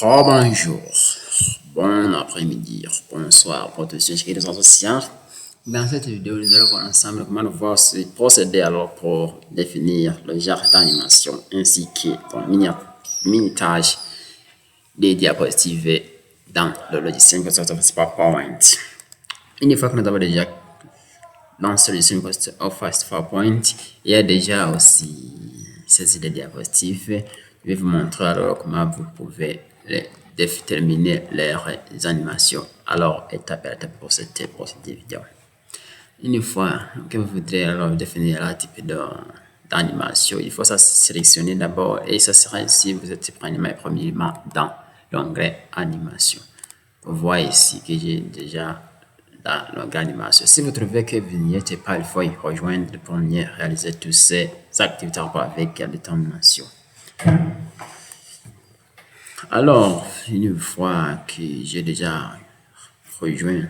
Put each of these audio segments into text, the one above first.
Bonjour, bon après-midi, bonsoir pour tous ceux qui nous associent. Dans cette vidéo, nous allons voir ensemble comment nous voir procéder alors pour définir le genre d'animation ainsi que le minutage des diapositives dans le logiciel Microsoft PowerPoint. Une fois que nous avons déjà lancé le logiciel Microsoft PowerPoint, il y a déjà aussi saisi des diapositives. Je vais vous montrer alors comment vous pouvez déterminer les animations. Alors, étape à étape pour cette vidéo. Une fois que vous voudrez alors définir un type d'animation, il faut ça sélectionner d'abord et ça sera ici, vous êtes premièrement dans l'onglet animation. Vous voyez ici que j'ai déjà dans l'onglet animation. Si vous trouvez que vous n'y êtes pas, il faut y rejoindre le premier, réaliser toutes ces activités en rapport avec la détermination. Alors, une fois que j'ai déjà rejoint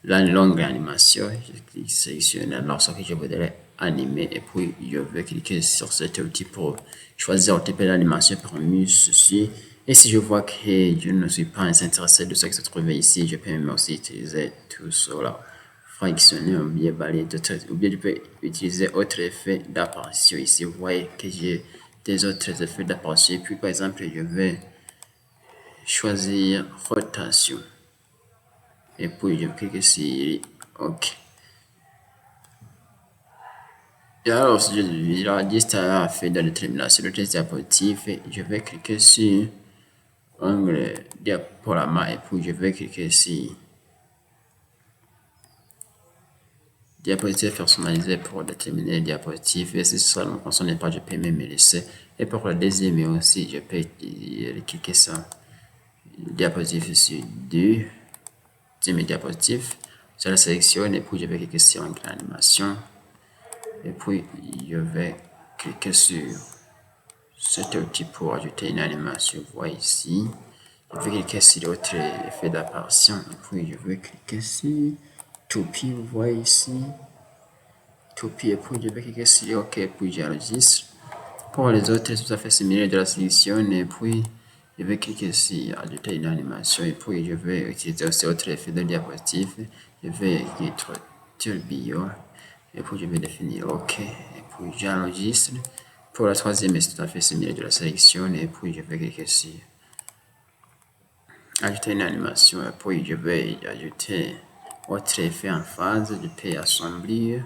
la longue animation, je clique sélectionner lorsque je voudrais animer et puis je vais cliquer sur cet outil pour choisir le type d'animation parmi ceci. Et si je vois que je ne suis pas intéressé de ce qui se trouve ici, je peux même aussi utiliser tout cela. Fractionner ou bien balayer d'autres, ou bien je peux utiliser autre effet d'apparition. Ici, vous voyez que j'ai des autres effets d'apparition. Puis par exemple, je vais choisir rotation et puis je clique sur OK. Et alors si je la liste à fait de détermination de test diapositive, je vais cliquer sur onglet diaporama et puis je vais cliquer sur diapositive personnalisée pour déterminer les diapositives. Et si ça ne me concerne pas, je peux même me laisser. Et pour le deuxième aussi, je peux cliquer sur diapositive sur 2 diapositive. Je la sélectionne et puis je vais cliquer sur animation. Et puis je vais cliquer sur cet outil pour ajouter une animation. Vous voyez ici. Je vais cliquer sur l'autre effet d'apparition. Et puis je vais cliquer sur toupie. Vous voyez ici. Toupie. Et puis je vais cliquer sur OK. Et puis j'enregistre. Pour les autres, c'est tout à fait similaire de la sélection. Et puis je vais cliquer sur ajouter une animation. Et puis je vais utiliser aussi autre effet de diapositive. Je vais mettre tourbillon. Et puis je vais définir OK. Et puis j'enregistre. Pour la troisième, c'est tout à fait similaire de la sélection. Et puis je vais cliquer sur ajouter une animation. Et puis je vais ajouter autre effet en phase. Je peux assembler.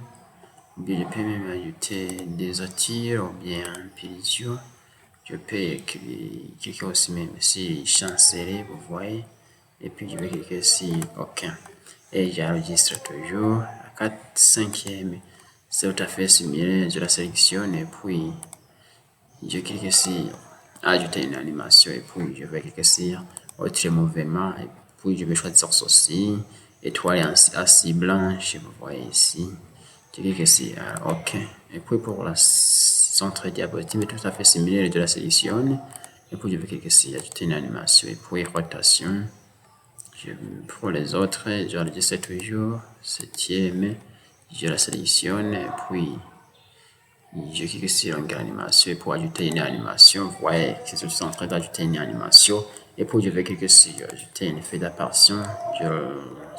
Ou bien je peux même ajouter des attires ou bien un pilier. Je peux cliquer aussi même sur chanceler, vous voyez. Et puis je vais cliquer sur OK. Et j'enregistre toujours. La 4, 5e, c'est tout à fait similaire. Je la sélectionne et puis je clique sur ajouter une animation et puis je vais cliquer sur autre mouvement et puis je vais choisir ceci, étoile assis blanche, vous voyez ici. Je clique sur OK. Et puis pour la centre diapositive, tout à fait similaire, de la sélectionne. Et puis je vais cliquer sur ajouter une animation et puis rotation. Pour les autres, j'enregistre toujours, 7e, je la sélectionne et puis je clique sur l'animation pour ajouter une animation. Vous voyez que je suis en train d'ajouter une animation. Et puis je vais cliquer sur ajouter un effet d'apparition. Je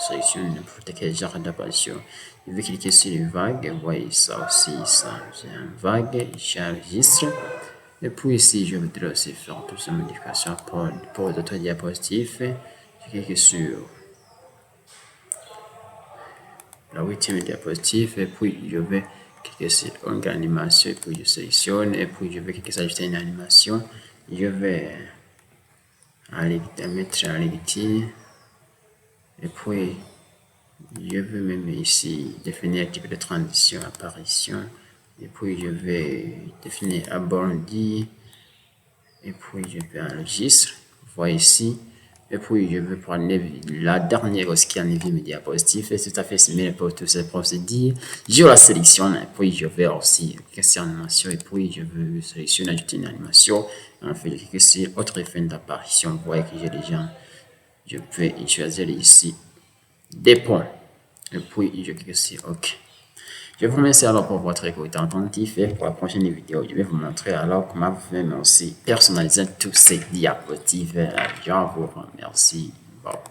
sélectionne n'importe quel genre d'apparition. Je vais cliquer sur une vague. Vous voyez ça aussi, ça, c'est une vague. J'enregistre. Et puis ici, je voudrais aussi faire toutes ces modifications pour d'autres diapositives. Je clique sur la 8e diapositive et puis je vais cliquer sur onglet animation et puis je sélectionne et puis je vais cliquer sur ajouter une animation. Je vais mettre en lecture et puis je vais même ici définir un type de transition apparition et puis je vais définir abondi et puis je vais enregistrer. Vous voyez ici. Et puis, je vais prendre la dernière qui est en mes diapositives. C'est tout à fait similaire pour tous ces procédures. Je la sélectionne et puis je vais aussi cliquer sur animation. Et puis, je vais sélectionner, ajouter une animation. Et en fait, je clique sur autre effet d'apparition. Vous voyez que j'ai déjà, je peux choisir ici des points. Et puis, je clique sur OK. Je vous remercie alors pour votre écoute attentive et pour la prochaine vidéo, je vais vous montrer alors comment vous pouvez aussi personnaliser tous ces diapositives. Je vous remercie beaucoup.